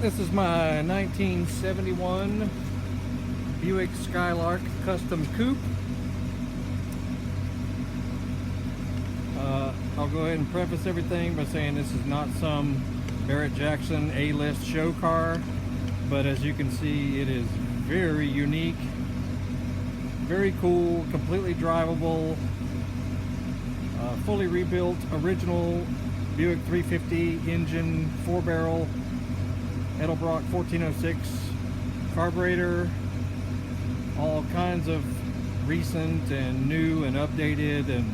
This is my 1971 Buick Skylark Custom Coupe. I'll go ahead and preface everything by saying this is not some Barrett-Jackson A-List show car, but as you can see, it is very unique, very cool, completely drivable, fully rebuilt, original Buick 350 engine, 4-barrel, Edelbrock 1406 carburetor, all kinds of recent and new and updated and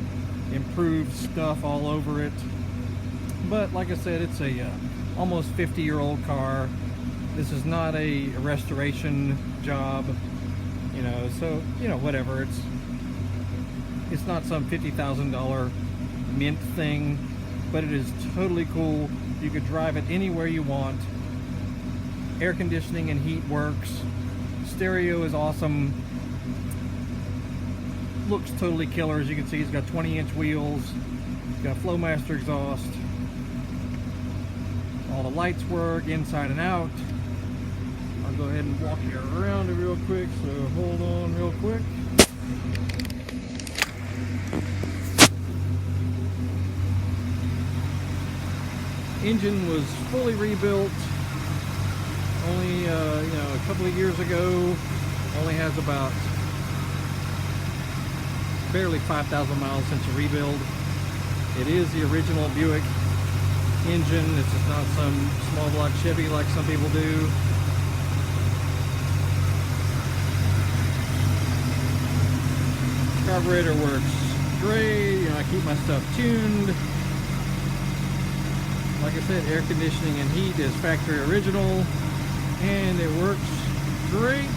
improved stuff all over it. But like I said, it's a almost 50-year-old car. This is not a restoration job, you know, so, you know, whatever. It's not some $50,000 mint thing, but it is totally cool. You could drive it anywhere you want. Air conditioning and heat works. Stereo is awesome. Looks totally killer. As you can see, it's got 20-inch wheels. It's got Flowmaster exhaust. All the lights work inside and out. I'll go ahead and walk you around it real quick, so hold on real quick. Engine was fully rebuilt only you know, a couple of years ago. Only has about barely 5,000 miles since a rebuild. It is the original Buick engine. This is not some small block Chevy like some people do. Carburetor works great. You know, I keep my stuff tuned. Like I said, air conditioning and heat is factory original, and it works great.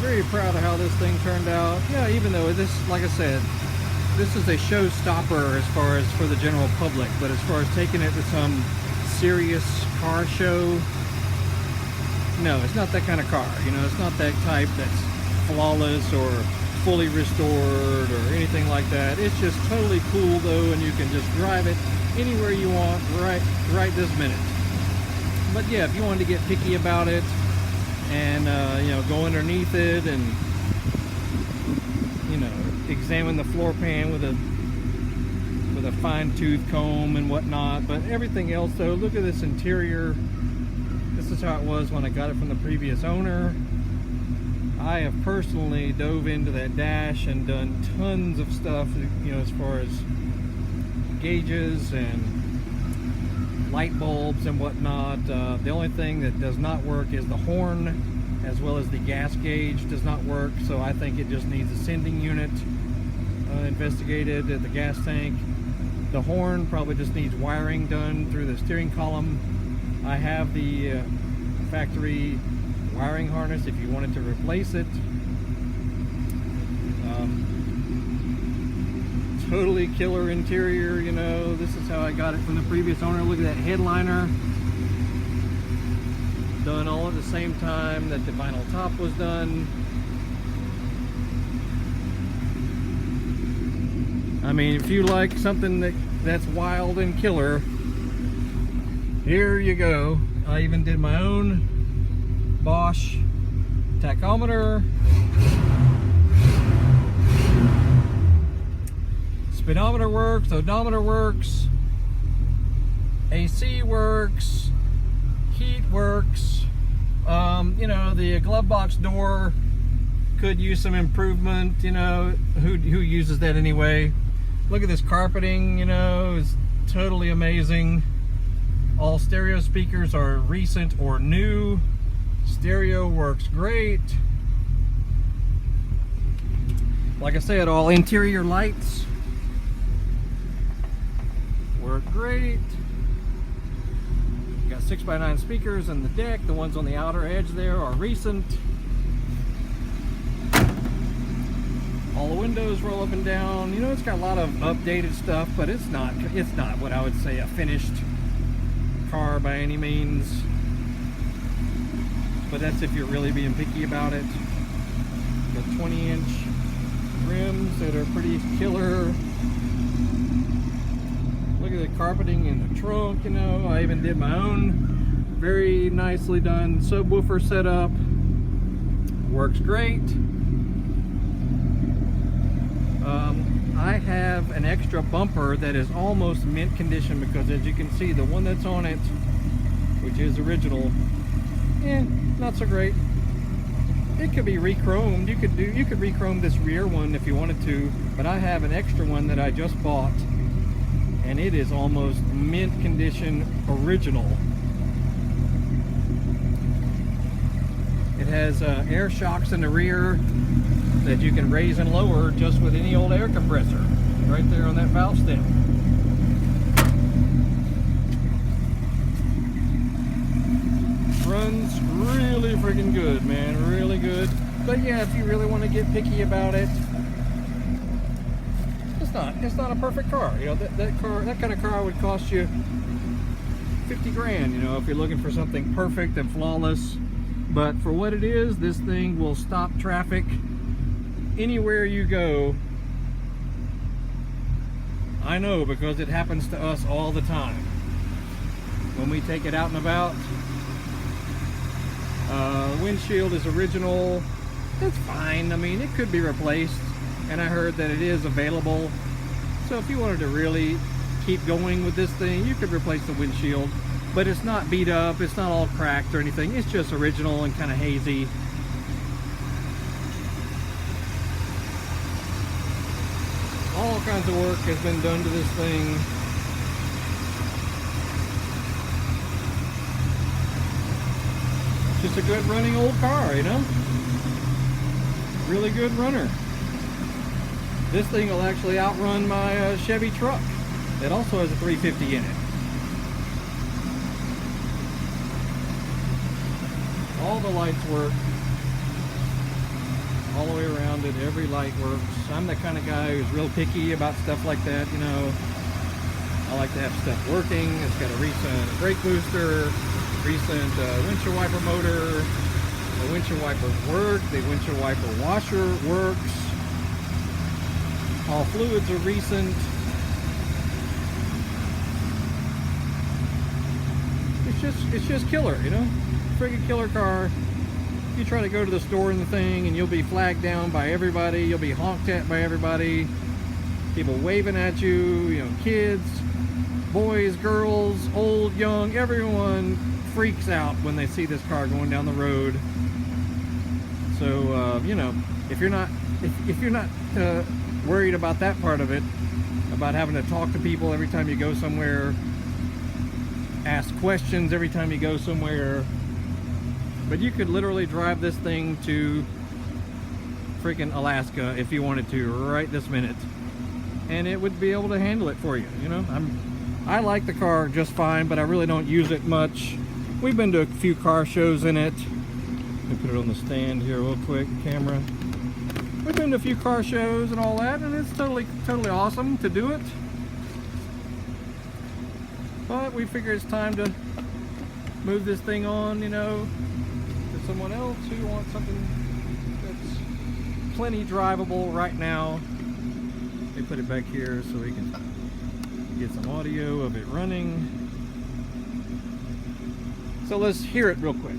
Very proud of how this thing turned out. Yeah, even though this, like I said, this is a showstopper as far as for the general public, but as far as taking it to some serious car show, no, it's not that kind of car. You know, it's not that type that's flawless or fully restored or anything like that. It's just totally cool though, and you can just drive it anywhere you want right this minute. But yeah, if you wanted to get picky about it and you know, go underneath it and, you know, examine the floor pan with a fine-tooth comb and whatnot, but everything else though, look at this interior. This is how it was when I got it from the previous owner. I have personally dove into that dash and done tons of stuff, you know, as far as gauges and light bulbs and whatnot. The only thing that does not work is the horn, as well as the gas gauge does not work, so I think it just needs a sending unit investigated at the gas tank. The horn probably just needs wiring done through the steering column. I have the factory wiring harness if you wanted to replace it. Totally killer interior, you know. This is how I got it from the previous owner. Look at that headliner. Done all at the same time that the vinyl top was done. I mean, if you like something that's wild and killer, here you go. I even did my own Bosch tachometer. Speedometer works, odometer works, AC works, heat works. You know, the glove box door could use some improvement. You know, who uses that anyway? Look at this carpeting, you know, it's totally amazing. All stereo speakers are recent or new. Stereo works great. Like I said, all interior lights work great. You got 6x9 speakers in the deck. The ones on the outer edge there are recent. All the windows roll up and down. You know, it's got a lot of updated stuff, but it's not what I would say a finished car by any means. But that's if you're really being picky about it. But 20-inch rims that are pretty killer. Look at the carpeting in the trunk, you know. I even did my own very nicely done subwoofer setup. Works great. I have an extra bumper that is almost mint condition because, as you can see, the one that's on it, which is original, not so great. It could be re-chromed. You could re-chrome this rear one if you wanted to, but I have an extra one that I just bought, and it is almost mint condition original. It has air shocks in the rear that you can raise and lower just with any old air compressor right there on that valve stem. Runs really freaking good, man, really good. But yeah, if you really want to get picky about it, it's not a perfect car. You know, that kind of car would cost you 50 grand, you know, if you're looking for something perfect and flawless. But for what it is, this thing will stop traffic anywhere you go. I know, because it happens to us all the time. When we take it out and about, windshield is original. It's fine. I mean, it could be replaced, and I heard that it is available. So if you wanted to really keep going with this thing, you could replace the windshield. But it's not beat up, it's not all cracked or anything. It's just original and kind of hazy. All kinds of work has been done to this thing. It's just a good running old car, you know? Really good runner. This thing will actually outrun my Chevy truck that also has a 350 in it. All the lights work all the way around it. Every light works. I'm the kind of guy who's real picky about stuff like that, you know. I like to have stuff working. It's got a recent brake booster, recent windshield wiper motor. The windshield wipers work. The windshield wiper washer works. All fluids are recent. It's just killer, you know. Friggin' killer car. You try to go to the store in the thing and you'll be flagged down by everybody. You'll be honked at by everybody. People waving at you, you know, kids, boys, girls, old, young, everyone freaks out when they see this car going down the road. So, you know, if you're not worried about that part of it, about having to talk to people every time you go somewhere, ask questions every time you go somewhere, but you could literally drive this thing to freaking Alaska if you wanted to right this minute, and it would be able to handle it for you. You know, I like the car just fine, but I really don't use it much. We've been to a few car shows in it. Let me put it on the stand here real quick, camera. We've been to a few car shows and all that, and it's totally awesome to do it. But we figure it's time to move this thing on, you know, to someone else who wants something that's plenty drivable right now. Let me put it back here so we can get some audio of it running. So let's hear it real quick.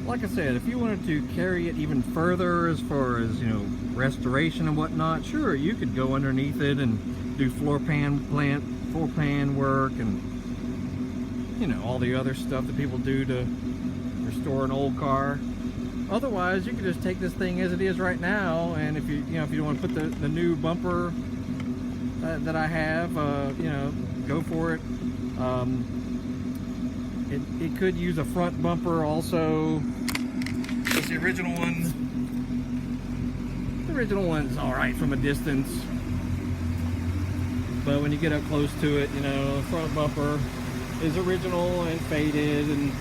Like I said, if you wanted to carry it even further as far as, you know, restoration and whatnot, sure, you could go underneath it and do floor pan work and, you know, all the other stuff that people do to restore an old car. Otherwise, you could just take this thing as it is right now, and if you don't want to put the new bumper that I have, you know, go for it. It could use a front bumper also. That's the original one. The original one's alright from a distance, but when you get up close to it, you know, the front bumper is original and faded, and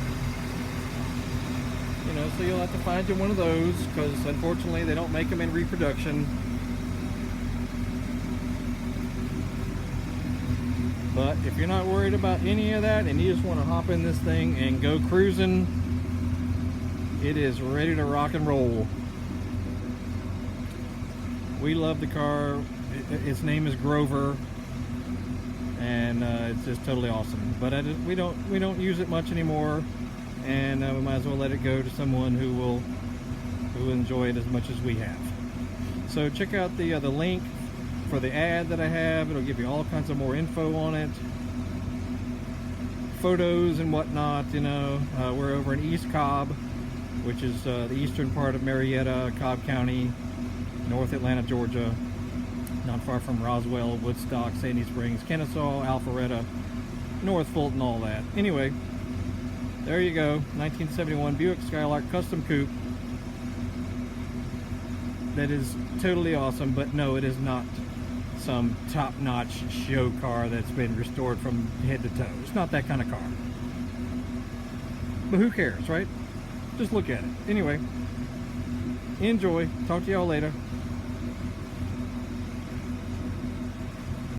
you know, so you'll have to find you one of those, because unfortunately they don't make them in reproduction. But if you're not worried about any of that and you just want to hop in this thing and go cruising, it is ready to rock and roll. We love the car. Its name is Grover, and it's just totally awesome. But we don't use it much anymore, and we might as well let it go to someone who will enjoy it as much as we have. So check out the link for the ad that I have. It'll give you all kinds of more info on it, photos and whatnot. You know, we're over in East Cobb, which is the eastern part of Marietta, Cobb County, North Atlanta, Georgia, not far from Roswell, Woodstock, Sandy Springs, Kennesaw, Alpharetta, North Fulton, all that. Anyway, there you go, 1971 Buick Skylark Custom Coupe. That is totally awesome, but no, it is not some top-notch show car that's been restored from head to toe. It's not that kind of car. But who cares, right? Just look at it. Anyway, enjoy. Talk to y'all later.